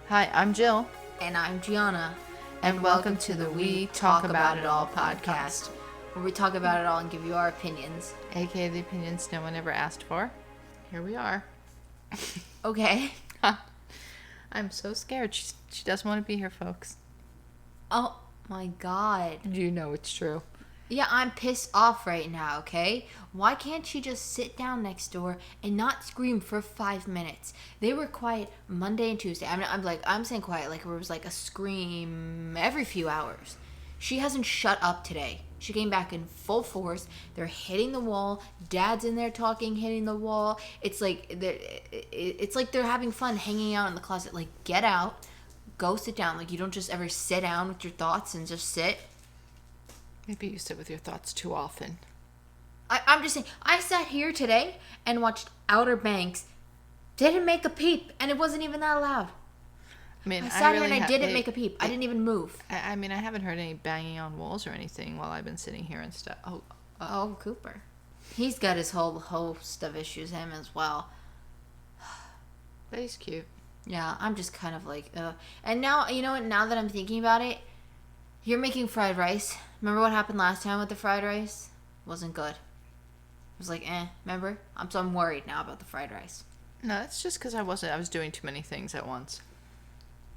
Hi, I'm Jill. And I'm Gianna. And welcome to the We Talk About It All podcast, where we talk about it all and give you our opinions. aka the opinions no one ever asked for. Here we are. Okay. I'm so scared. She doesn't want to be here, folks. Oh my god. You know it's true. Yeah, I'm pissed off right now, okay? Why can't she just sit down next door and not scream for 5 minutes? They were quiet Monday and Tuesday. I'm saying quiet like it was like a scream every few hours. She hasn't shut up today. She came back in full force. They're hitting the wall. Dad's in there talking, hitting the wall. It's like they're having fun hanging out in the closet. Like, get out, go sit down. Like, you don't just ever sit down with your thoughts and just sit. Maybe you sit with your thoughts too often. I'm just saying, I sat here today and watched Outer Banks. Didn't make a peep, and it wasn't even that loud. I sat here and I didn't make a peep. I didn't even move. I haven't heard any banging on walls or anything while I've been sitting here and stuff. Oh, Cooper. He's got his whole host of issues, him as well. But he's cute. Yeah, I'm just kind of like, And now, you know what, now that I'm thinking about it, you're making fried rice. Remember what happened last time with the fried rice? Wasn't good. It was like, remember? I'm worried now about the fried rice. No, that's just because I was doing too many things at once.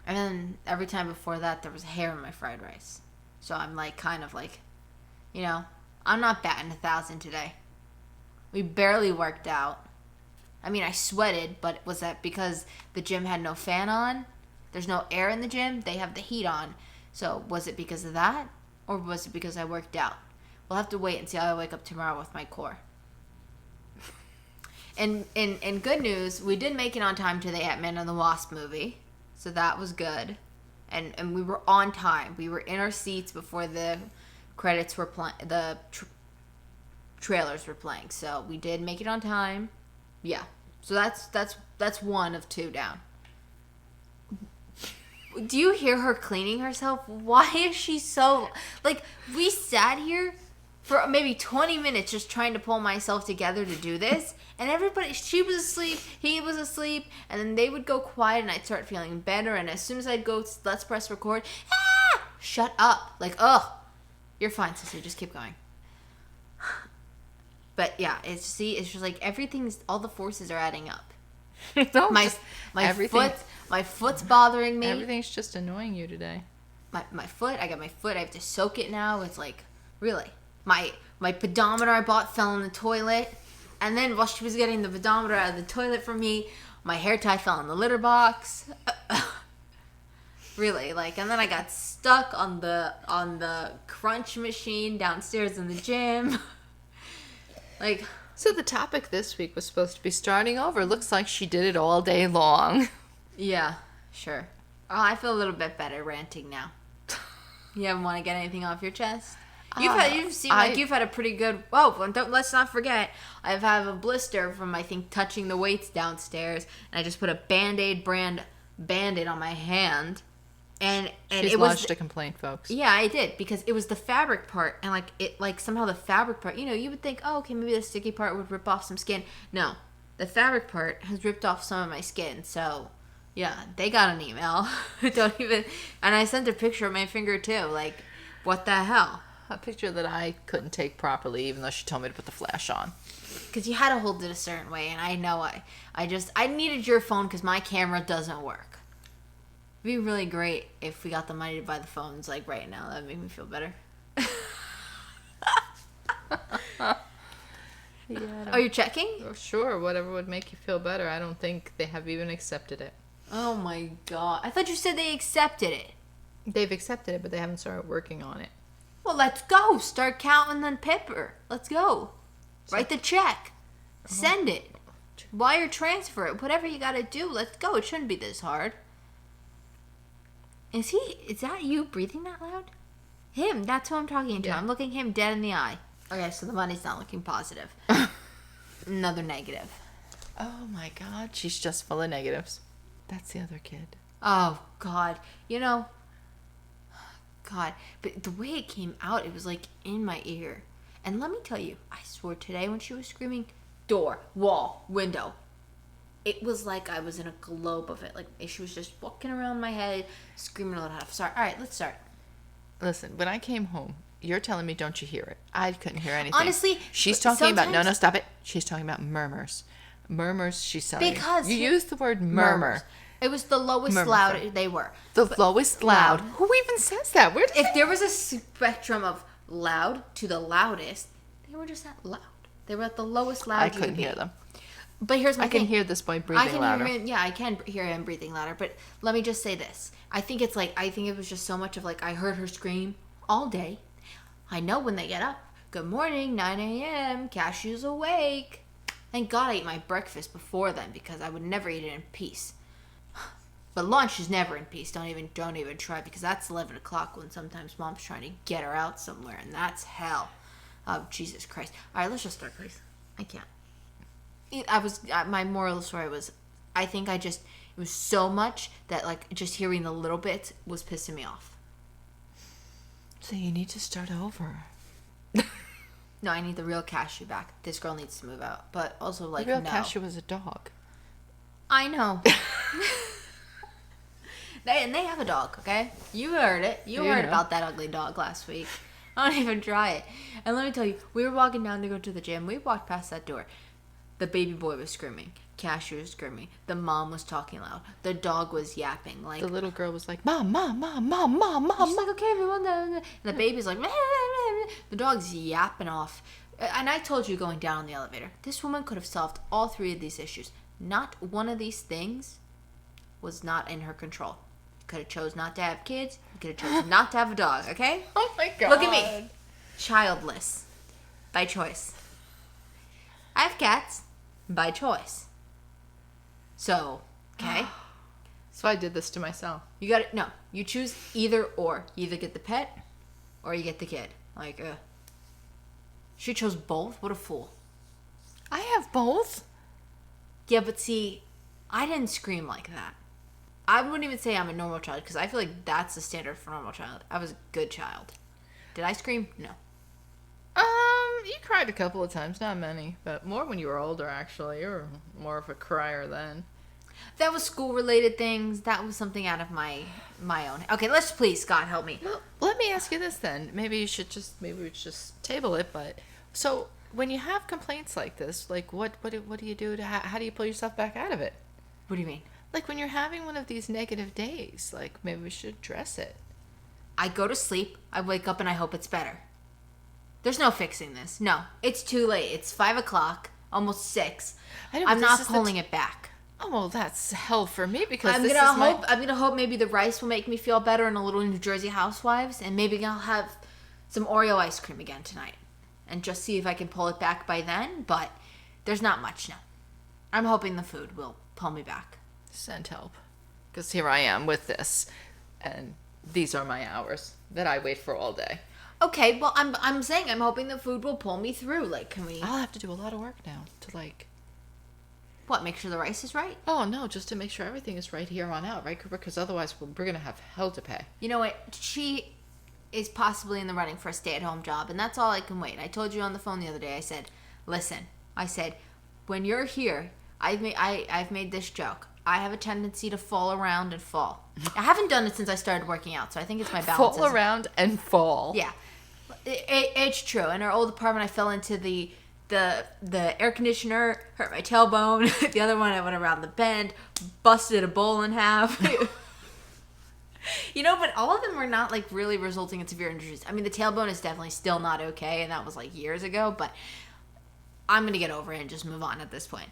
And then every time before that, there was hair in my fried rice. So I'm like, kind of like, you know, I'm not batting 1,000 today. We barely worked out. I mean, I sweated, but was that because the gym had no fan on? There's no air in the gym. They have the heat on. So was it because of that? Or was it because I worked out? We'll have to wait and see how I wake up tomorrow with my core. And in good news, we did make it on time to the Ant-Man and the Wasp movie. So that was good. And we were on time. We were in our seats before the credits were playing. The trailers were playing. So we did make it on time. Yeah. So that's one of two down. Do you hear her cleaning herself? Why is she so... Like, we sat here for maybe 20 minutes just trying to pull myself together to do this. And everybody... She was asleep. He was asleep. And then they would go quiet and I'd start feeling better. And as soon as I'd go, let's press record. Shut up. Like, ugh. You're fine, sister. Just keep going. But yeah, it's just like everything's... All the forces are adding up. No, my foot's bothering me. Everything's just annoying you today. My foot, I got my foot. I have to soak it now. It's like, really. My pedometer I bought fell in the toilet. And then while she was getting the pedometer out of the toilet for me, my hair tie fell in the litter box. Really, like, and then I got stuck on the crunch machine downstairs in the gym. Like... So the topic this week was supposed to be starting over. Looks like she did it all day long. Yeah, sure. Oh, I feel a little bit better ranting now. You haven't want to get anything off your chest? You've had a pretty good... Oh, let's not forget, I've had a blister from, I think, touching the weights downstairs. And I just put a Band-Aid brand Band-Aid on my hand. And She's lodged a complaint, folks. Yeah, I did, because it was the fabric part, and somehow the fabric part, you would think, oh, okay, maybe the sticky part would rip off some skin. No, the fabric part has ripped off some of my skin, so yeah, they got an email. And I sent a picture of my finger too, like, what the hell? A picture that I couldn't take properly, even though she told me to put the flash on. Because you had to hold it a certain way, and I know I needed your phone because my camera doesn't work. It'd be really great if we got the money to buy the phones, like, right now. That'd make me feel better. Yeah. Are you checking? Oh, sure, whatever would make you feel better. I don't think they have even accepted it. Oh, my God. I thought you said they accepted it. They've accepted it, but they haven't started working on it. Well, let's go. Start counting the paper. Let's go. Write the check. Send it. Wire transfer it. Whatever you got to do. Let's go. It shouldn't be this hard. Is that you breathing that loud? Him, that's who I'm talking to. Yeah. I'm looking him dead in the eye. Okay, so the money's not looking positive. Another negative. Oh my God, she's just full of negatives. That's the other kid. Oh, God. God. But the way it came out, it was like in my ear. And let me tell you, I swore today when she was screaming, door, wall, window. it was like I was in a globe of it. Like she was just walking around my head, screaming all that. Sorry. All right, let's start. Listen, when I came home, you're telling me don't you hear it? I couldn't hear anything. Honestly, she's talking about sometimes- no, stop it. She's talking about murmurs. Murmurs, she's telling Because you used the word murmur. It was the lowest Murmur. loud they were. The lowest loud. loud. Who even says that? Where If there was a spectrum of loud to the loudest, they were just that loud. They were at the lowest loud. I you couldn't could be. hear them. But here's my I thing. can hear this boy breathing louder. Hear him, yeah, I can hear him breathing louder. But let me just say this. I think it was just so much of like, I heard her scream all day. I know when they get up. Good morning, 9 a.m. Cashew's awake. Thank God I ate my breakfast before then because I would never eat it in peace. But lunch is never in peace. Don't even try because that's 11 o'clock when sometimes mom's trying to get her out somewhere and that's hell. Oh, Jesus Christ. All right, let's just start, please. I can't. My moral of the story was, I think it was so much that like just hearing the little bits was pissing me off. So you need to start over. No, I need the real Cashew back. This girl needs to move out. But also like, The real no. Cashew was a dog. I know. They have a dog, okay? You heard it. You heard about that ugly dog last week. Don't even try it. And let me tell you, we were walking down to go to the gym. We walked past that door. The baby boy was screaming. Cashew was screaming. The mom was talking loud. The dog was yapping. Like The little girl was like, Mom, Mom, Mom, Mom, Mom, Mom. she's like, okay, everyone. And the baby's like, the dog's yapping off. And I told you going down the elevator, this woman could have solved all three of these issues. Not one of these things was not in her control. You could have chose not to have kids. You could have chosen not to have a dog, okay? Oh my God. Look at me. Childless. By choice. I have cats. By choice. So, okay? So I did this to myself. You got it. No, you choose either or. You either get the pet or you get the kid. Like, she chose both. What a fool. I have both. Yeah, but see, I didn't scream like that. I wouldn't even say I'm a normal child because I feel like that's the standard for normal child. I was a good child. Did I scream? No. You cried a couple of times, not many, but more when you were older. Actually, you were more of a crier then. That was school-related things. That was something out of my own. Okay, let's please, God help me. Well, let me ask you this then. Maybe we should just table it. But so when you have complaints like this, like what do you do to how do you pull yourself back out of it? What do you mean? Like when you're having one of these negative days, like maybe we should address it. I go to sleep. I wake up and I hope it's better. There's no fixing this. No, it's too late. It's 5 o'clock, almost 6. I know, but I'm this not is pulling it back. Oh well, that's hell for me because I'm gonna hope maybe the rice will make me feel better in a little New Jersey Housewives, and maybe I'll have some Oreo ice cream again tonight, and just see if I can pull it back by then. But there's not much now. I'm hoping the food will pull me back. Send help, because here I am with this, and these are my hours that I wait for all day. Okay, well I'm saying I'm hoping the food will pull me through. Like, can we? I'll have to do a lot of work now to like. What, make sure the rice is right? Oh no, just to make sure everything is right here on out, right? Because otherwise we're gonna have hell to pay. You know what? She is possibly in the running for a stay-at-home job, and that's all I can wait. I told you on the phone the other day. I said, "Listen," I said, "when you're here, I've made this joke. I have a tendency to fall around and fall. I haven't done it since I started working out, so I think it's my balance. Fall around and fall. Yeah, it's true. In our old apartment, I fell into the air conditioner, hurt my tailbone. The other one, I went around the bend, busted a bowl in half. You know, but all of them were not like really resulting in severe injuries. I mean, the tailbone is definitely still not okay, and that was like years ago, but I'm going to get over it and just move on at this point.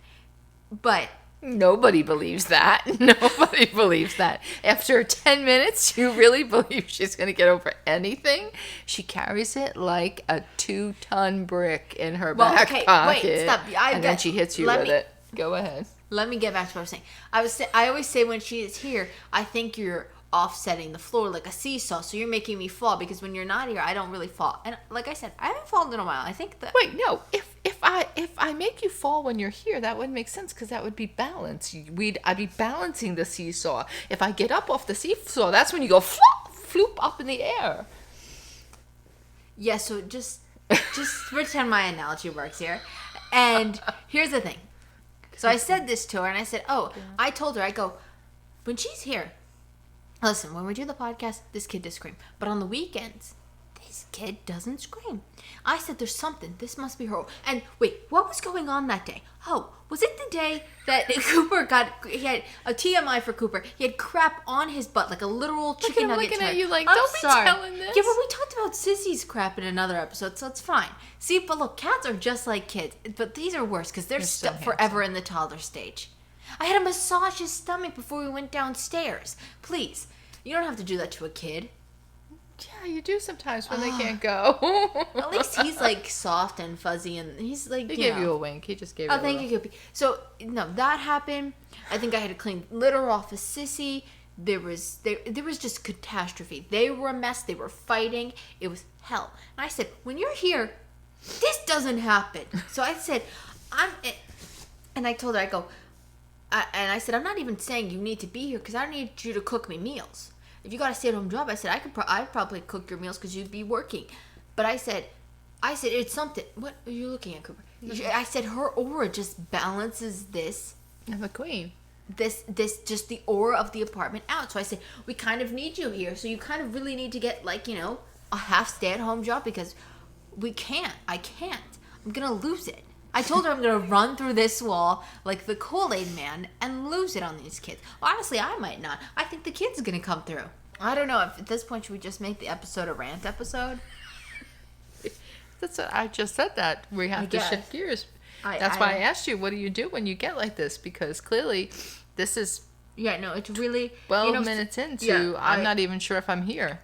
But Nobody believes that. Nobody believes that. After 10 minutes, you really believe she's going to get over anything? She carries it like a 2-ton brick in her back pocket. Wait, stop. And then she hits you with it. Go ahead. Let me get back to what I was saying. I always say when she is here, I think you're offsetting the floor like a seesaw, so you're making me fall, because when you're not here, I don't really fall. And like I said, I haven't fallen in a while. I think that... Wait, no. If I make you fall when you're here, that wouldn't make sense, because that would be balance. I'd be balancing the seesaw. If I get up off the seesaw, that's when you go floop up in the air. Yeah, so just pretend my analogy works here. And here's the thing. So I said this to her, and I said, I told her, I go, when she's here, listen, when we do the podcast, this kid does scream. But on the weekends, this kid doesn't scream. I said, there's something. This must be her. And wait, what was going on that day? Oh, was it the day that Cooper he had a TMI for Cooper. He had crap on his butt, like a literal chicken nugget. I'm looking at you like, I'm don't sorry. be telling this. Yeah, but we talked about Sissy's crap in another episode, so it's fine. See, but look, cats are just like kids. But these are worse because they're so forever in the toddler stage. I had to massage his stomach before we went downstairs. Please, you don't have to do that to a kid. Yeah, you do sometimes when they can't go. At least he's like soft and fuzzy, and he's like. He gave you a wink. He just gave you. Oh, thank you, Goopy. So no, that happened. I think I had to clean litter off of Sissy. There was just catastrophe. They were a mess. They were fighting. It was hell. And I said, when you're here, this doesn't happen. So I said, and I told her, I go, and I said, I'm not even saying you need to be here because I don't need you to cook me meals. If you got a stay-at-home job, I said I'd probably cook your meals because you'd be working. But I said it's something. What are you looking at, Cooper? I said her aura just balances this. I'm a queen. This just the aura of the apartment out. So I said we kind of need you here. So you kind of really need to get a half stay-at-home job because I can't. I'm gonna lose it. I told her I'm going to run through this wall like the Kool-Aid man and lose it on these kids. Well, honestly, I might not. I think the kid's going to come through. I don't know. If at this point, should we just make the episode a rant episode? That's what I just said that. We have to shift gears. That's why I asked you, what do you do when you get like this? Because clearly, this is... Yeah, no, it's really... 12 minutes into, I'm not even sure if I'm here.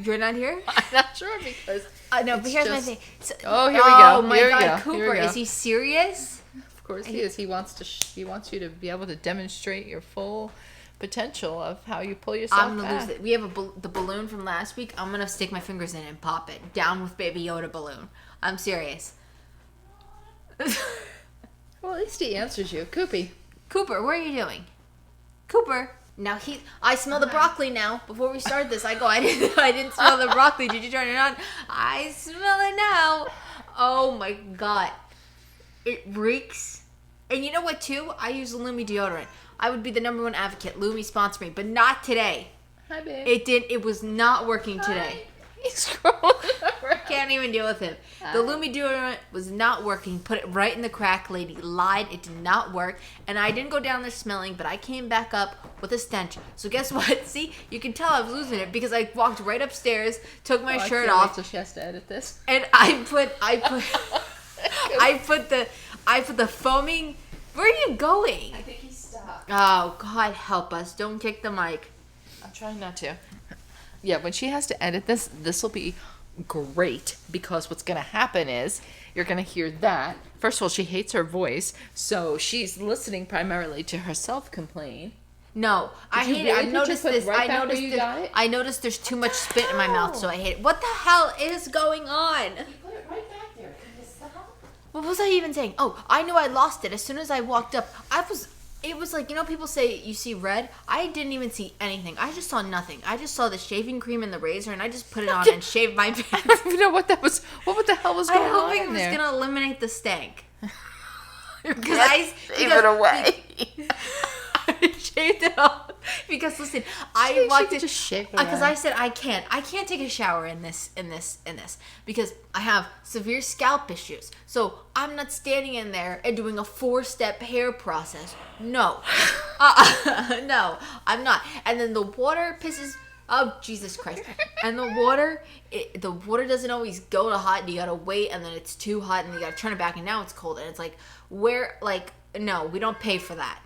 You're not here? I'm not sure because... No, but here's my thing. So, here we go. Oh my God, Cooper, is he serious? Of course he is. He wants you to be able to demonstrate your full potential of how you pull yourself I'm gonna lose it. We have the balloon from last week. I'm gonna stick my fingers in it and pop it. Down with Baby Yoda balloon. I'm serious. Well, at least he answers you. Cooper, what are you doing? Cooper. Now I smell the broccoli now. Before we start this, I didn't smell the broccoli. Did you turn it on? I smell it now. Oh my God. It reeks. And you know what too? I use Lumi deodorant. I would be the #1 advocate. Lumi sponsor me, but not today. Hi, babe. It was not working today. He's scrolling around. Can't even deal with him. The Lumi deodorant was not working. Put it right in the crack. Lady lied. It did not work. And I didn't go down there smelling, but I came back up with a stench. So guess what? See, you can tell I was losing it because I walked right upstairs, took my shirt off. So she has to edit this. And I put the foaming. Where are you going? I think he's stuck. Oh, God help us. Don't kick the mic. I'm trying not to. Yeah, when she has to edit this will be great because what's going to happen is you're going to hear that. First of all, she hates her voice, so she's listening primarily to herself complain. No, I hate it. I noticed this. I noticed there's too much spit in my mouth, so I hate it. What the hell is going on? You put it right back there. Can you stop? What was I even saying? Oh, I knew I lost it as soon as I walked up. It was like, people say you see red. I didn't even see anything. I just saw nothing. I just saw the shaving cream and the razor, and I just put it on and shaved my face. I don't even know what that was. What the hell was going on there? I hope it was going to eliminate the stank. Because I gave it away. I shaved it off because listen, I walked it just shave it because away. I said I can't take a shower in this because I have severe scalp issues. So I'm not standing in there and doing a 4-step hair process. No, no, I'm not. And then the water pisses. Oh, Jesus Christ. And the water doesn't always go to hot, and you gotta wait, and then it's too hot, and you gotta turn it back, and now it's cold, and it's like, no, we don't pay for that.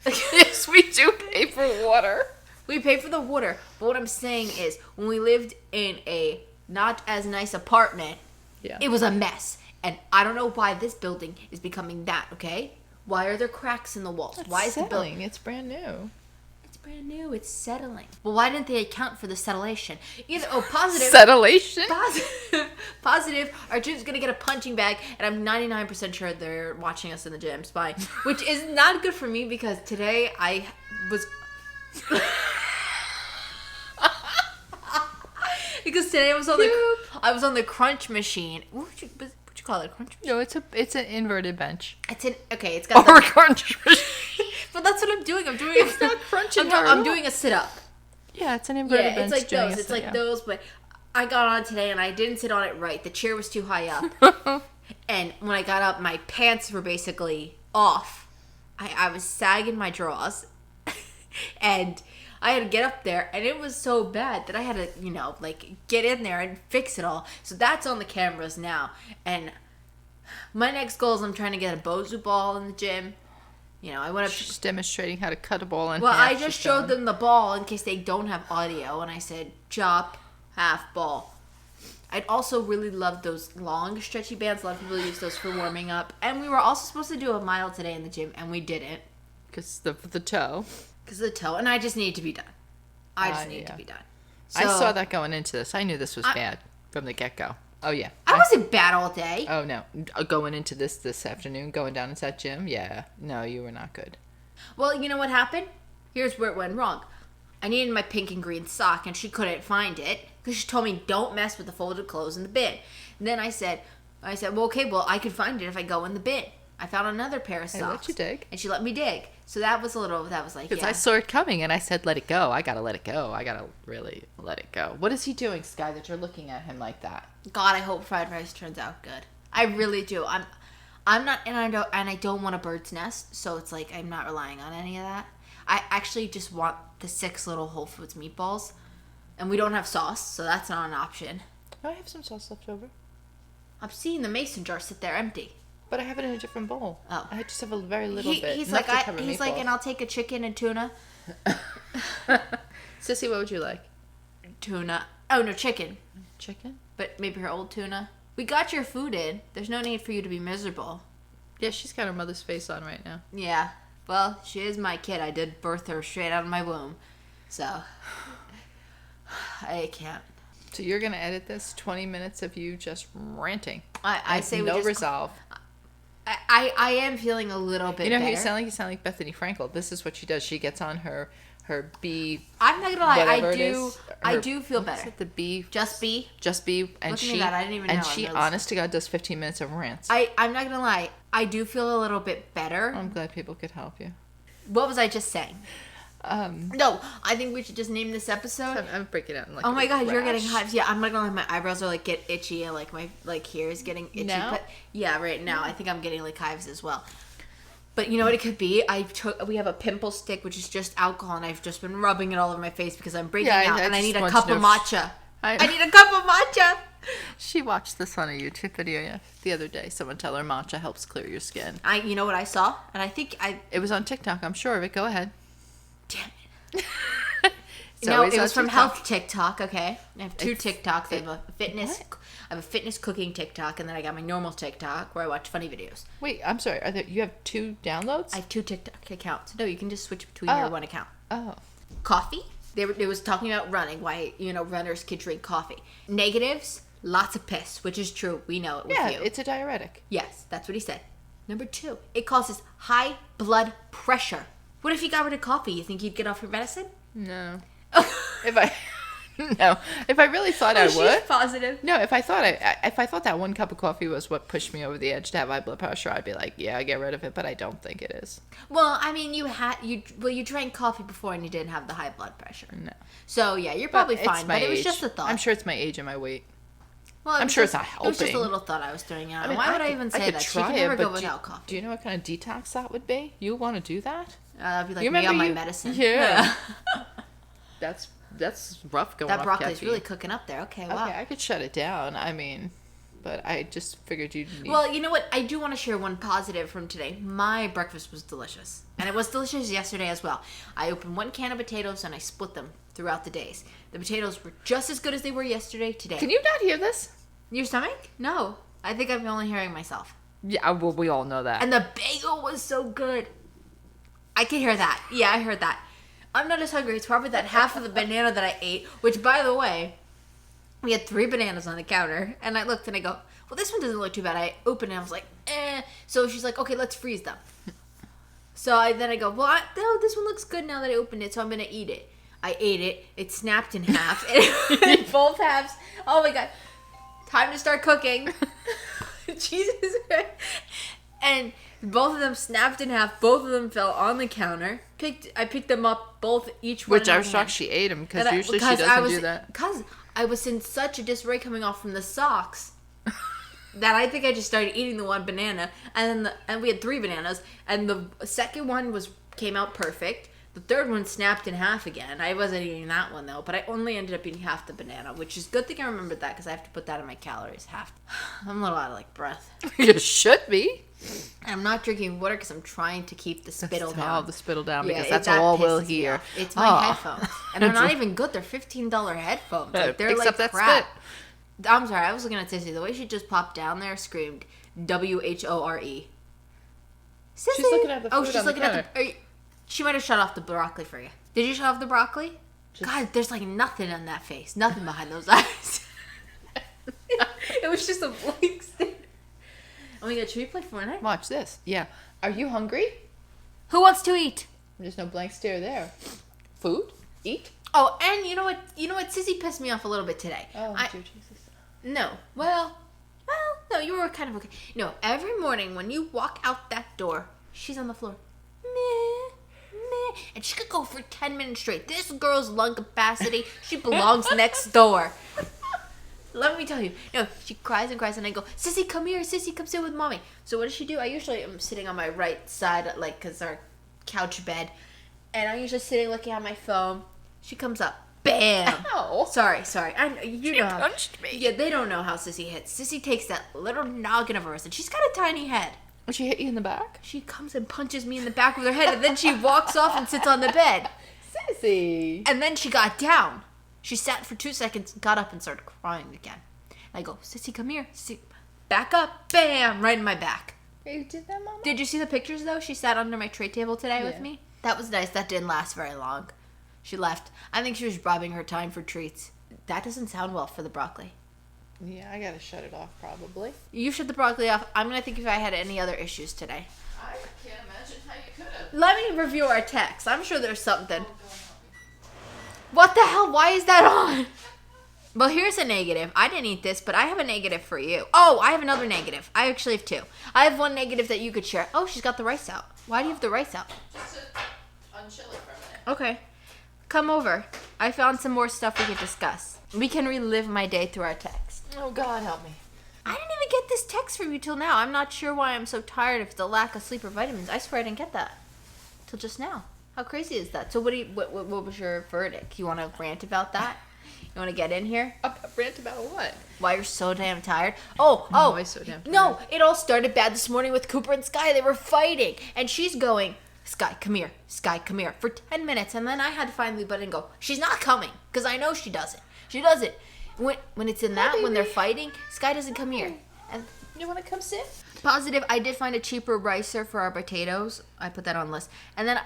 Yes, we do pay for water. We pay for the water, but what I'm saying is, when we lived in a not as nice apartment, it was a mess, and I don't know why this building is becoming that, okay? Why are there cracks in the walls? Why is the building? It's brand new. Brand new, it's settling. Well, why didn't they account for the settlation? Positive. Settlation? Positive. Our gym's gonna get a punching bag, and I'm 99% sure they're watching us in the gym, spying, which is not good for me because today I was. Because today I was on the crunch machine. What would you call it? A crunch machine? No, it's an inverted bench. It's got Or a the... crunch machine. But that's what I'm doing. It's not crunching I'm doing a sit-up. Yeah, it's an inverted bench. It's like those. It's like those, but I got on today and I didn't sit on it right. The chair was too high up. And when I got up, my pants were basically off. I was sagging my drawers. And I had to get up there, and it was so bad that I had to, get in there and fix it all. So that's on the cameras now. And my next goal is I'm trying to get a Bozu ball in the gym. I want to... She's demonstrating how to cut a ball in half. Well, I just showed them the ball in case they don't have audio, and I said, chop, half ball. I'd also really love those long, stretchy bands. A lot of people use those for warming up. And we were also supposed to do a mile today in the gym, and we didn't. Because the toe. Because of the toe, and I just need to be done. I just need to be done. So, I saw that going into this. I knew this was bad from the get-go. Oh, yeah. I wasn't bad all day. Oh, no. Going into this afternoon, going down into that gym, yeah. No, you were not good. Well, you know what happened? Here's where it went wrong. I needed my pink and green sock, and she couldn't find it because she told me don't mess with the folded clothes in the bin. And then I said, well, okay, well, I could find it if I go in the bin. I found another pair of socks. I let you dig. And she let me dig. So that was like, because I saw it coming, and I said, let it go. I got to let it go. I got to really let it go. What is he doing, Sky, that you're looking at him like that? God, I hope fried rice turns out good. I really do. I'm not, and I don't want a bird's nest, so it's like I'm not relying on any of that. I actually just want the 6 little Whole Foods meatballs, and we don't have sauce, so that's not an option. I have some sauce left over. I'm seeing the mason jar sit there empty. But I have it in a different bowl. Oh. I just have a very little bit. He's like, and I'll take a chicken and tuna. Sissy, what would you like? Tuna. Oh, no, chicken. Chicken? But maybe her old tuna. We got your food in. There's no need for you to be miserable. Yeah, she's got her mother's face on right now. Yeah. Well, she is my kid. I did birth her straight out of my womb. So, I can't. So you're going to edit this 20 minutes of you just ranting. I say no resolve. I am feeling a little bit better. You sound like Bethany Frankel. This is what she does. She gets on her bee. I'm not gonna lie. I do feel better. Is it the bee? Just bee. And looking at that, I didn't even know. And she, honest to God, does 15 minutes of rants. I'm not gonna lie. I do feel a little bit better. I'm glad people could help you. What was I just saying? No, I think we should just name this episode. I'm breaking it out. Oh my God, you're getting hives. Yeah, I'm not gonna lie. My eyebrows are get itchy, and my here is getting itchy. Now? But yeah, right now I think I'm getting hives as well. But you know what it could be? We have a pimple stick, which is just alcohol, and I've just been rubbing it all over my face because I'm breaking out, and I need a cup of matcha. I need a cup of matcha. She watched this on a YouTube video the other day. Someone tell her matcha helps clear your skin. You know what I saw? And I think It was on TikTok. I'm sure of it. Go ahead. Damn it. No, it was from Health TikTok, okay? I have 2 TikToks. I have a fitness cooking TikTok, and then I got my normal TikTok where I watch funny videos. Wait, I'm sorry. You have 2 downloads? I have 2 TikTok accounts. No, you can just switch between your one account. Oh. Coffee. They was talking about running, why, runners could drink coffee. Negatives, lots of piss, which is true. We know it with you. Yeah, it's a diuretic. Yes, that's what he said. Number 2, it causes high blood pressure. What if you got rid of coffee? You think you'd get off your medicine? No. If I really thought I would. She's positive. No, if I thought that 1 cup of coffee was what pushed me over the edge to have high blood pressure, I'd be like, yeah, I get rid of it, but I don't think it is. Well, I mean, you drank coffee before and you didn't have the high blood pressure. No. So yeah, you're probably fine. But it was just a thought. I'm sure it's my age and my weight. Well, I'm sure it's not helping. It was just a little thought I was throwing out. Why would I even say that? She can never go without coffee. Do you know what kind of detox that would be? You want to do that? That'd be like me on my medicine. Yeah. That's rough going off that broccoli's caffeine. really cooking up there. Okay, wow. Okay, I could shut it down. I mean, but I just figured you'd need... Well, you know what? I do want to share one positive from today. My breakfast was delicious. And it was delicious yesterday as well. I opened 1 can of potatoes and I split them throughout the days. The potatoes were just as good as they were yesterday today. Can you not hear this? Your stomach? No. I think I'm only hearing myself. Yeah, well, we all know that. And the bagel was so good. I can hear that. Yeah, I heard that. I'm not as hungry. It's probably that half of the banana that I ate, which, by the way, we had 3 bananas on the counter. And I looked and I go, well, this one doesn't look too bad. I opened it and I was like, eh. So she's like, okay, let's freeze them. So then I go, well, no, this one looks good now that I opened it, so I'm going to eat it. I ate it. It snapped in half. And both halves. Oh, my God. Time to start cooking. Jesus Christ. And both of them snapped in half. Both of them fell on the counter. I picked them up both, each one. Which I was shocked she ate them, because usually she doesn't do that. Because I was in such a disarray coming off from the socks that I think I just started eating the one banana, and we had 3 bananas, and the second one came out perfect. The third one snapped in half again. I wasn't eating that one though, but I only ended up eating half the banana, which is good thing I remembered that, because I have to put that in my calories. I'm a little out of breath. You should be. I'm not drinking water because I'm trying to keep the spittle down. Oh, the spittle down, Yeah, because that's that all pisses we'll me hear. off. It's my headphones. And they're not even good. They're $15 headphones. Like, they're Picks like up that crap. I'm sorry, I was looking at Sissy. The way she just popped down there screamed WHORE. Sissy! She's looking at the food she's on looking the at the... She might have shut off the broccoli for you. Did you shut off the broccoli? God, there's like nothing on that face. Nothing behind those eyes. It was just a blank stare. Oh my god, should we play Fortnite? Watch this. Yeah. Are you hungry? Who wants to eat? There's no blank stare there. Food? Eat? Oh, and you know what? Sissy pissed me off a little bit today. Oh, dear Jesus. No. Well, no, you were kind of okay. No, every morning when you walk out that door, she's on the floor. Meh, meh. And she could go for 10 minutes straight. This girl's lung capacity, she belongs next door. Let me tell you. No, she cries and cries, and I go, Sissy, come here. Sissy, come sit with mommy. So what does she do? I usually am sitting on my right side, like, because our couch bed. And I'm usually sitting looking at my phone. She comes up. Bam! Ow. Sorry. You know how, punched me. Yeah, they don't know how Sissy hits. Sissy takes that little noggin of hers, and she's got a tiny head. Would she hit you in the back? She comes and punches me in the back with her head, and then she walks off and sits on the bed. Sissy. And then she got down. She sat for 2 seconds, got up, and started crying again. And I go, Sissy, come here. Sissy, back up. Bam! Right in my back. You did that, Mama? Did you see the pictures, though? She sat under my tray table today with me. That was nice. That didn't last very long. She left. I think she was robbing her time for treats. That doesn't sound well for the broccoli. Yeah, I gotta shut it off, probably. You shut the broccoli off. I'm gonna think if I had any other issues today. I can't imagine how you could have. Let me review our text. I'm sure there's something. What the hell? Why is that on? Well, here's a negative. I didn't eat this, but I have a negative for you. Oh, I have another negative. I actually have 2. I have one negative that you could share. Oh, she's got the rice out. Why do you have the rice out? Just to unchill it for a minute. Okay. Come over. I found some more stuff we could discuss. We can relive my day through our text. Oh, God, help me. I didn't even get this text from you till now. I'm not sure why I'm so tired, if it's a lack of sleep or vitamins. I swear I didn't get that till just now. How crazy is that? So what was your verdict? You want to rant about that? You want to get in here? Rant about what? Why you're so damn tired? Oh, I'm so damn tired. No, it all started bad this morning with Cooper and Sky. They were fighting, and she's going, Sky, come here. Sky, come here. For 10 minutes, and then I had to finally butt in and go, she's not coming, because I know she doesn't. She doesn't. When it's in that, when they're fighting, Sky doesn't come here. And you want to come sit? Positive, I did find a cheaper ricer for our potatoes. I put that on the list. And then,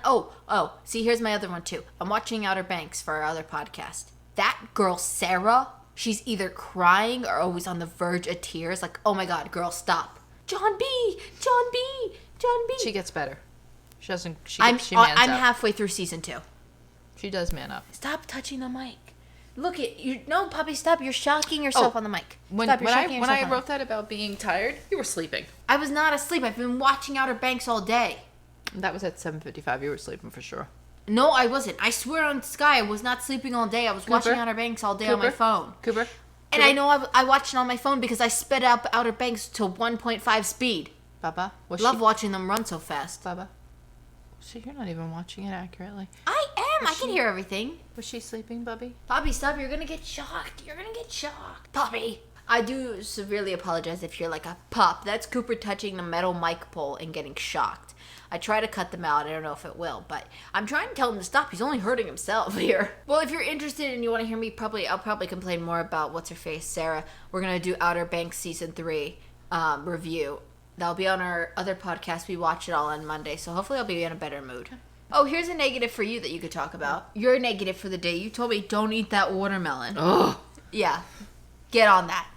see, here's my other one, too. I'm watching Outer Banks for our other podcast. That girl, Sarah, she's either crying or always on the verge of tears. Like, oh my God, girl, stop. John B. She gets better. She doesn't. I'm mans up. halfway through season 2. She does man up. Stop touching the mic. Look at you. No, Poppy, stop. You're shocking yourself on the mic. When I wrote that about being tired, you were sleeping. I was not asleep. I've been watching Outer Banks all day. That was at 7:55. You were sleeping for sure. No, I wasn't. I swear on Sky, I was not sleeping all day. I was watching Outer Banks all day on my phone. Cooper. And I know I watched it on my phone because I sped up Outer Banks to 1.5 speed. Baba. Love watching them run so fast. Baba. So you're not even watching it accurately. I am. I can hear everything. Was she sleeping, Bubby? Bobby, stop. You're going to get shocked. Bobby. I do severely apologize if you're like a pup. That's Cooper touching the metal mic pole and getting shocked. I try to cut them out. I don't know if it will, but I'm trying to tell him to stop. He's only hurting himself here. Well, if you're interested and you want to hear me, I'll probably complain more about what's-her-face, Sarah. We're going to do Outer Banks Season 3 review. That'll be on our other podcast. We watch it all on Monday, so hopefully I'll be in a better mood. Oh, here's a negative for you that you could talk about. Your negative for the day. You told me don't eat that watermelon. Oh. Yeah. Get on that.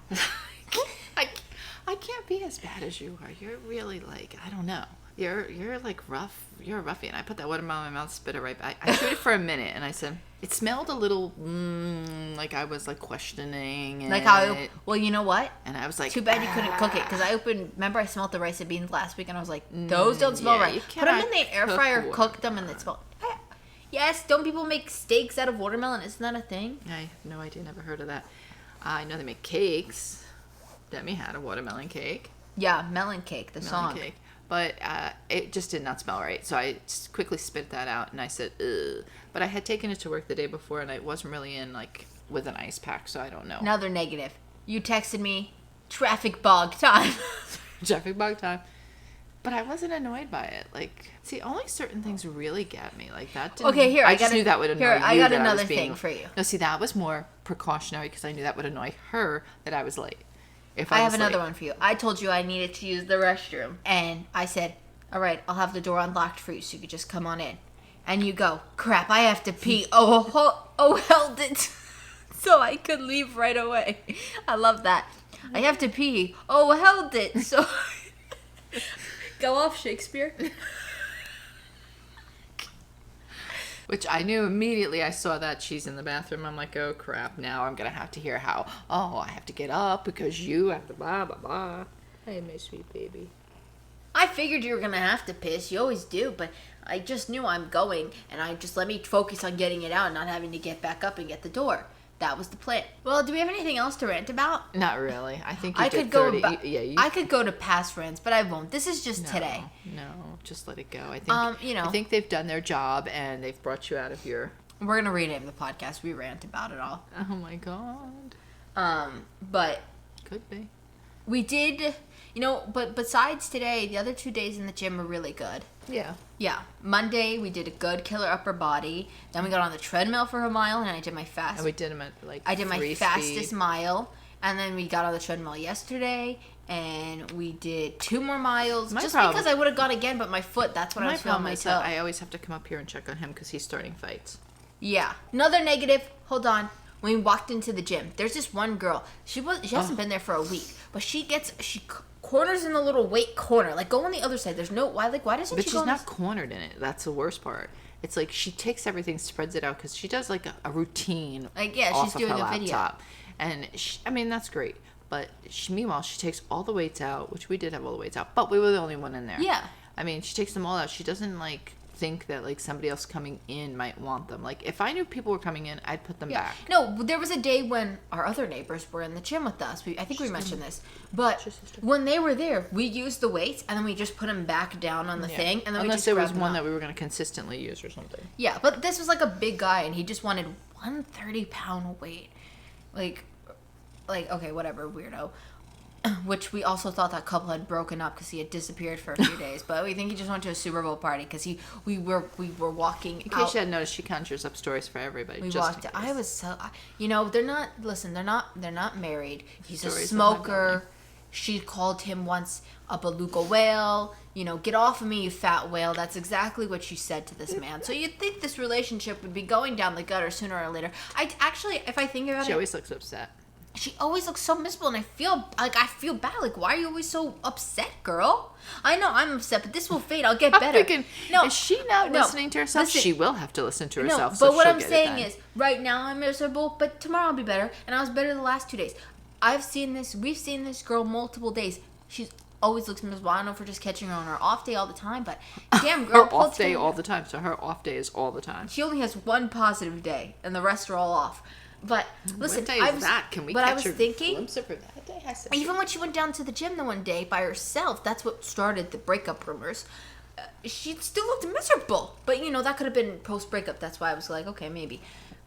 I can't be as bad as you are. You're really like, I don't know. You're like rough. You're a ruffian. I put that watermelon in my mouth, spit it right back. I chewed it for a minute, and I said it smelled a little like I was like questioning it. Like how? Well, you know what? And I was like, too bad you couldn't cook it because I opened. Remember, I smelled the rice and beans last week, and I was like, those don't smell right. Put them in the air fryer, cook them, and they smell. Yes, don't people make steaks out of watermelon? Isn't that a thing? I have no idea. Never heard of that. I know they make cakes. Demi had a watermelon cake. Yeah, melon cake. The song. Cake. But it just did not smell right. So I just quickly spit that out and I said, ugh. But I had taken it to work the day before and I wasn't really in like with an ice pack, so I don't know. Another negative. You texted me, traffic bog time. Traffic bog time. But I wasn't annoyed by it. Like, see, only certain things really get me. Like that didn't. Okay, here I just knew that would annoy you. I got another thing for you. No, see, that was more precautionary because I knew that would annoy her that I was late. If I have another one for you. I told you I needed to use the restroom. And I said, all right, I'll have the door unlocked for you so you could just come on in. And you go, crap, I have to pee. Held it. So I could leave right away. I love that. I have to pee. Held it. So go off, Shakespeare. Which I knew immediately. I saw that she's in the bathroom. I'm like, oh crap, now I'm going to have to hear how, I have to get up because you have to blah, blah, blah. Hey, my sweet baby. I figured you were going to have to piss. You always do, but I just knew I'm going, and I just let me focus on getting it out and not having to get back up and get the door. That was the plan. Well, do we have anything else to rant about? Not really. I think you I did could go 30. I could go to past rants, but I won't. This is just today. No, just let it go. I think I think they've done their job and they've brought you out of your. We're gonna rename the podcast. We rant about it all. Oh my god. But could be. We did, but besides today, the other 2 days in the gym were really good. Yeah. Yeah. Monday, we did a good killer upper body. Then we got on the treadmill for a mile, and I did my fast. And we did them at I did my fastest mile, and then we got on the treadmill yesterday, and we did 2 more miles. Because I would have gone again, but my foot, that's what I was feeling myself. I always have to come up here and check on him because he's starting fights. Yeah. Another negative. Hold on. When we walked into the gym, there's this one girl. She hasn't been there for a week, but she corners in the little weight corner. Like, go on the other side. There's no why doesn't but she go? But she's not cornered in it. That's the worst part. It's like she takes everything, spreads it out because she does like a routine. Like, yeah, she's doing a video. And that's great. But meanwhile, she takes all the weights out, which we did have all the weights out, but we were the only one in there. Yeah. I mean, she takes them all out. She doesn't like think that like somebody else coming in might want them. Like if I knew people were coming in, I'd put them back. No, there was a day when our other neighbors were in the gym with us. I think we mentioned this, but when they were there, we used the weights and then we just put them back down on the thing, and then unless there was one that we were going to consistently use or something. Yeah, but this was like a big guy, and he just wanted 130-pound weight, like okay, whatever, weirdo. Which we also thought that couple had broken up because he had disappeared for a few days. But we think he just went to a Super Bowl party because we were walking. In case you hadn't noticed, she conjures up stories for everybody. We walked. I was so, they're not. Listen, they're not married. He's a smoker. She called him once a beluga whale. Get off of me, you fat whale. That's exactly what she said to this man. So you'd think this relationship would be going down the gutter sooner or later. If I think about it, she always looks upset. She always looks so miserable, and I feel bad. Like, why are you always so upset, girl? I know I'm upset, but this will fade. I'll get better. Is she not listening to herself? She will have to listen to herself. No, but what I'm saying is, right now I'm miserable, but tomorrow I'll be better, and I was better the last 2 days. We've seen this girl multiple days. She's always looks miserable. I don't know if we're just catching her on her off day all the time, but damn, girl. Her off day all the time. So her off day is all the time. She only has one positive day, and the rest are all off. But listen, what day is that? Can we catch a glimpse of her that day? Even when she went down to the gym the one day by herself, that's what started the breakup rumors. She still looked miserable, but that could have been post breakup. That's why I was like, okay, maybe.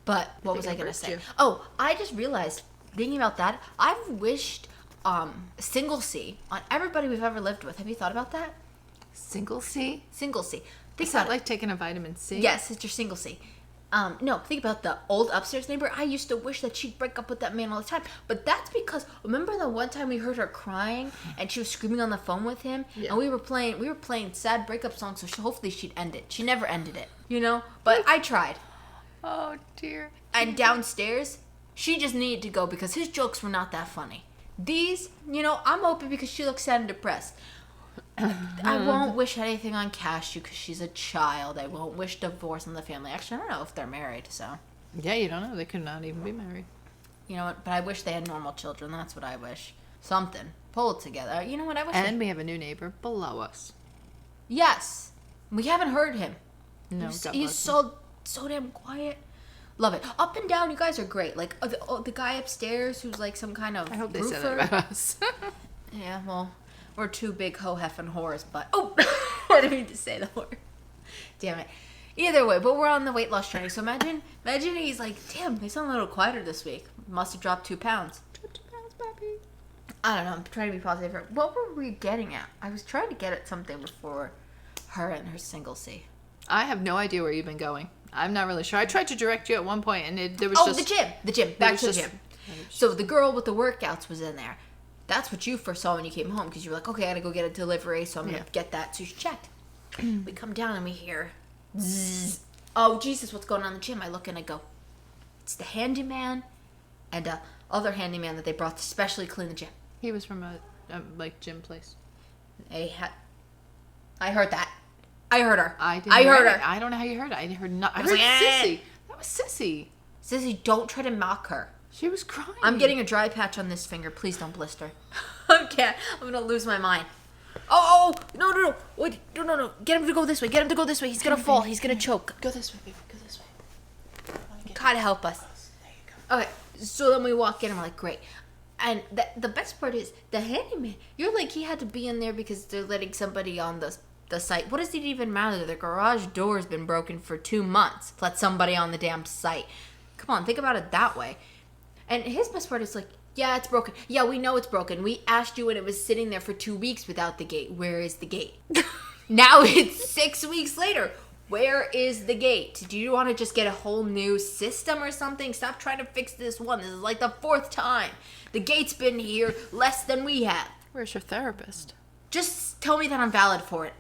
But what was I gonna say? Oh, I just realized thinking about that. I've wished single C on everybody we've ever lived with. Have you thought about that? Single C? Single C. Is that like taking a vitamin C? Yes, it's your single C. No, think about the old upstairs neighbor. I used to wish that she'd break up with that man all the time. But that's because, remember the one time we heard her crying and she was screaming on the phone with him? Yeah. And we were playing sad breakup songs, so hopefully she'd end it. She never ended it, But I tried. Oh, dear. And downstairs, she just needed to go because his jokes were not that funny. These, I'm open because she looks sad and depressed. I won't wish anything on Cashew because she's a child. I won't wish divorce on the family. Actually, I don't know if they're married, so. Yeah, you don't know. They could not even be married. You know what? But I wish they had normal children. That's what I wish. Something. Pull it together. You know what? I wish. And we have a new neighbor below us. Yes. We haven't heard him. No, he's so damn quiet. Love it. Up and down, you guys are great. Like, the guy upstairs who's like some kind of I hope they roofer. said that about us. Yeah, well, we're two big ho-heffing whores, but... Oh! I didn't mean to say the word. Damn it. Either way, but we're on the weight loss journey. So imagine he's like, damn, they sound a little quieter this week. Must have dropped 2 pounds. 2 pounds, papi. I don't know. I'm trying to be positive. What were we getting at? I was trying to get at something before her and her single C. I have no idea where you've been going. I'm not really sure. I tried to direct you at one point, and there was just... The gym. Back to the gym. So the girl with the workouts was in there. That's what you first saw when you came home, because you were like, okay, I gotta go get a delivery, so I'm gonna get that. So she checked. We come down and we hear, zzz. Oh, Jesus, what's going on in the gym? I look and I go, it's the handyman and other handyman that they brought to specially clean the gym. He was from a gym place. I heard that. I heard her. I heard her. I don't know how you heard it. I heard not. I was heard like, Sissy. That was Sissy. Sissy, don't try to mock her. She was crying. I'm getting a dry patch on this finger. Please don't blister. I can't. I'm going to lose my mind. Oh, no. Wait, no. Get him to go this way. He's going to fall. He's going to choke. Go this way, baby. Go this way. God help us. There you go. Okay, so then we walk in and we're like, great. And the best part is, the handyman, you're like, he had to be in there because they're letting somebody on the site. What does it even matter? The garage door's been broken for 2 months. Let somebody on the damn site. Come on, think about it that way. And his best part is like, yeah, it's broken. Yeah, we know it's broken. We asked you when it was sitting there for 2 weeks without the gate. Where is the gate? Now it's 6 weeks later. Where is the gate? Do you want to just get a whole new system or something? Stop trying to fix this one. This is like the 4th time. The gate's been here less than we have. Where's your therapist? Just tell me that I'm valid for it.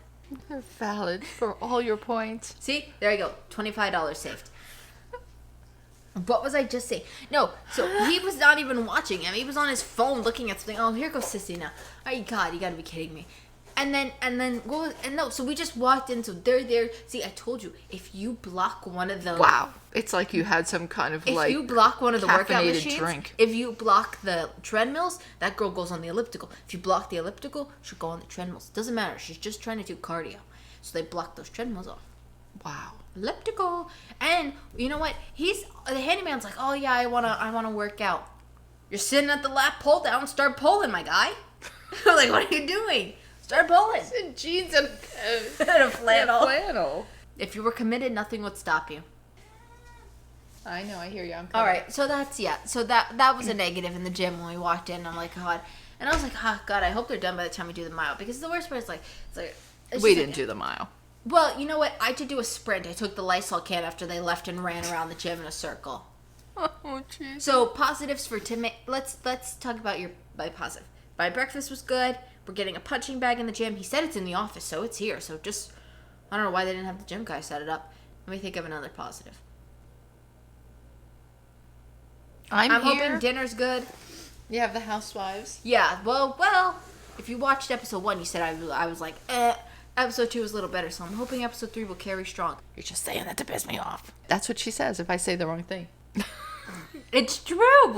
You're valid for all your points. See? There you go. $25 saved. What was I just saying? No, so he was not even watching him. He was on his phone looking at something. Oh, here goes Sissy now. Oh, God, you gotta be kidding me. So we just walked in, so they're there. See, I told you, if you block one of the... Wow. It's like you had some kind of, if you block one of the workout caffeinated machines, drink. if you block the treadmills, that girl goes on the elliptical. If you block the elliptical, she'll go on the treadmills. Doesn't matter. She's just trying to do cardio. So they block those treadmills off. Wow. Elliptical. And you know what? The handyman's like, oh yeah, I wanna work out. You're sitting at the lap, pull down, start pulling, my guy. I'm like, what are you doing? Start pulling. It's in jeans and a flannel. If you were committed, nothing would stop you. I know, I hear you. All right, so that was a negative in the gym when we walked in. I'm like, God. And I was like, oh, God, I hope they're done by the time we do the mile. Because the worst part is we didn't do the mile. Well, you know what? I did do a sprint. I took the Lysol can after they left and ran around the gym in a circle. Oh, jeez. So positives for Tim. Let's talk about my positive. My breakfast was good. We're getting a punching bag in the gym. He said it's in the office, so it's here. So just, I don't know why they didn't have the gym guy set it up. Let me think of another positive. I'm hoping dinner's good. You have the housewives. Yeah, well, if you watched episode 1, you said I was like, Episode 2 was a little better, so I'm hoping episode 3 will carry strong. You're just saying that to piss me off. That's what she says if I say the wrong thing. It's true.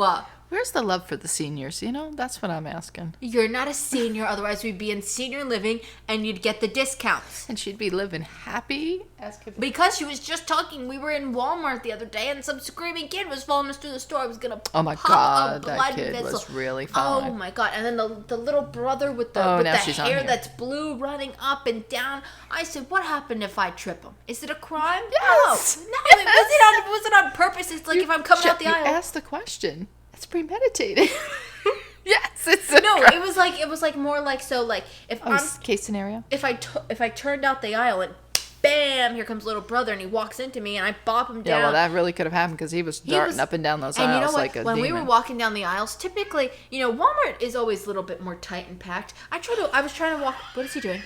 Where's the love for the seniors? That's what I'm asking. You're not a senior, otherwise we'd be in senior living and you'd get the discounts. And she'd be living happy as could be. Because she was just talking. We were in Walmart the other day and some screaming kid was following us through the store. I was going to Oh my God, that kid was really fine. Oh my God. And then the little brother with the hair that's blue running up and down. I said, what happened if I trip him? Is it a crime? Yes. No. Yes. Was it on purpose? It's like if I'm coming out the aisle. You asked the question. It's premeditated. Yes, it's it was like more like if case scenario. If I turned out the aisle and bam, here comes little brother and he walks into me and I bop him down. Yeah, well, that really could have happened because he was darting up and down those aisles. And you know what? Like a when demon. we were walking down the aisles, typically, Walmart is always a little bit more tight and packed. I was trying to walk. What is he doing?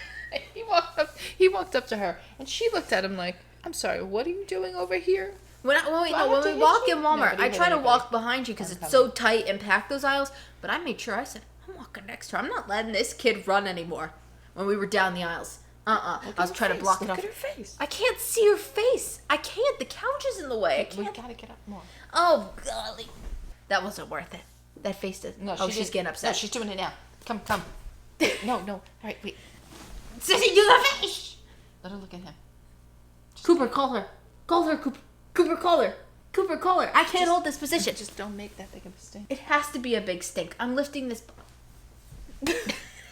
He walked up to her and she looked at him like, "I'm sorry, what are you doing over here?" When we walk in Walmart, I try to walk behind you because it's so tight and packed, those aisles. But I made sure, I said, I'm walking next to her. I'm not letting this kid run anymore. when we were down the aisles. I was trying to block it off. Look at her face. I can't see her face. I can't. The couch is in the way. I We can't. gotta get up more. Oh, golly. That wasn't worth it. That face does. No, she's getting upset. No, she's doing it now. Come. No. All right, wait. Sissy, do the face! Let her look at him. Cooper, call her. Call her, Cooper. Cooper, call her. Cooper, call her. I can't hold this position. Just don't make that big of a stink. It has to be a big stink. I'm lifting this.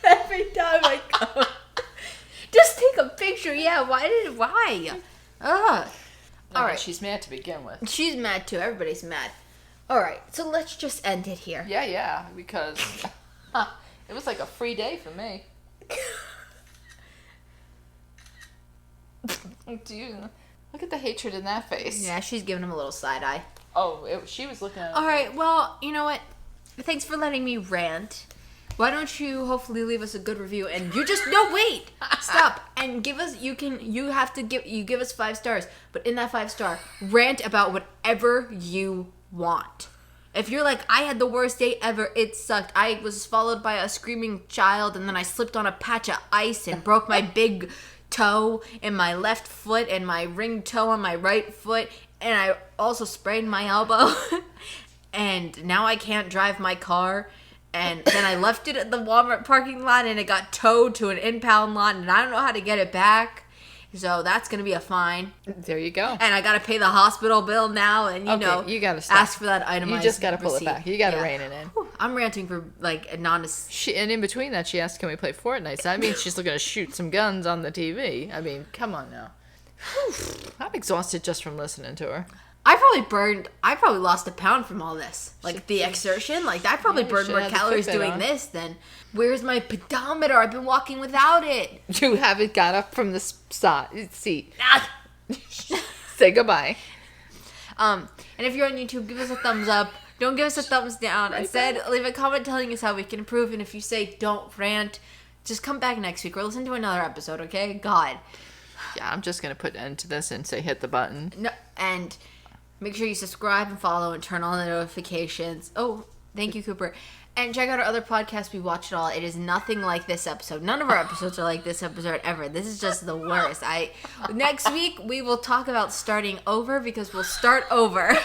Every time I come. Just take a picture. Yeah, why? Ugh. All right. She's mad to begin with. She's mad too. Everybody's mad. All right, so let's just end it here. Yeah, because it was like a free day for me. Look at the hatred in that face. Yeah, she's giving him a little side eye. Oh, she was looking at it. All right, well, you know what? Thanks for letting me rant. Why don't you hopefully leave us a good review and you just no wait stop and give us you give us 5 stars, but in that 5-star rant about whatever you want. If you're like, I had the worst day ever, it sucked, I was followed by a screaming child and then I slipped on a patch of ice and broke my big toe in my left foot and my ring toe on my right foot, and I also sprained my elbow and now I can't drive my car. And then I left it at the Walmart parking lot and it got towed to an impound lot and I don't know how to get it back. So that's going to be a fine. There you go. And I got to pay the hospital bill now and, you got to stop. ask for that itemized You just got to pull receipt. it back. You got to rein it in. Whew, I'm ranting for like a And in between that, she asked, can we play Fortnite? So that means she's looking to shoot some guns on the TV. I mean, come on now. I'm exhausted just from listening to her. I probably lost a pound from all this. Like the exertion, like I probably burned more calories doing this than where's my pedometer? I've been walking without it. You haven't got up from the seat. Ah. Say goodbye. And if you're on YouTube, give us a thumbs up. Don't give us a thumbs down. Instead, leave a comment telling us how we can improve. And if you say don't rant, just come back next week or listen to another episode, okay? God. Yeah, I'm just going to put an end to this and say hit the button. No, and make sure you subscribe and follow and turn on the notifications. Oh, thank you, Cooper. And check out our other podcast, We Watch It All. It is nothing like this episode. None of our episodes are like this episode ever. This is just the worst. Next week, we will talk about starting over because we'll start over.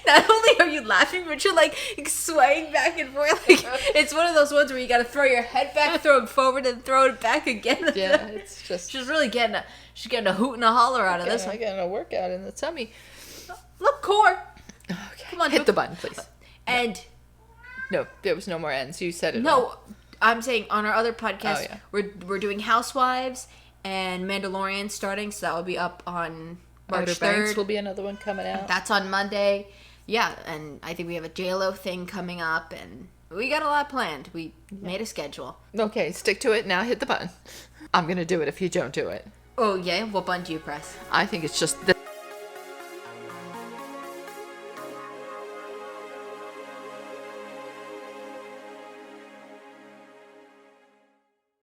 Not only are you laughing, but you're like swaying back and forth. Like, it's one of those ones where you got to throw your head back, throw it forward, and throw it back again. Yeah, it's just... She's really getting a hoot and a holler out of this one. I'm getting a workout in the tummy. Look, core. Okay. Come on, hit the button, please. And no, there was no more ends. You said it. no, all. I'm saying on our other podcast, we're doing Housewives and Mandalorian starting, so that will be up on March Outer Banks 3rd. will be another one coming out. That's on Monday. Yeah, and I think we have a JLo thing coming up, and we got a lot planned. We made a schedule. Okay, stick to it. Now hit the button. I'm going to do it if you don't do it. Oh, yeah? What button do you press? I think it's just the...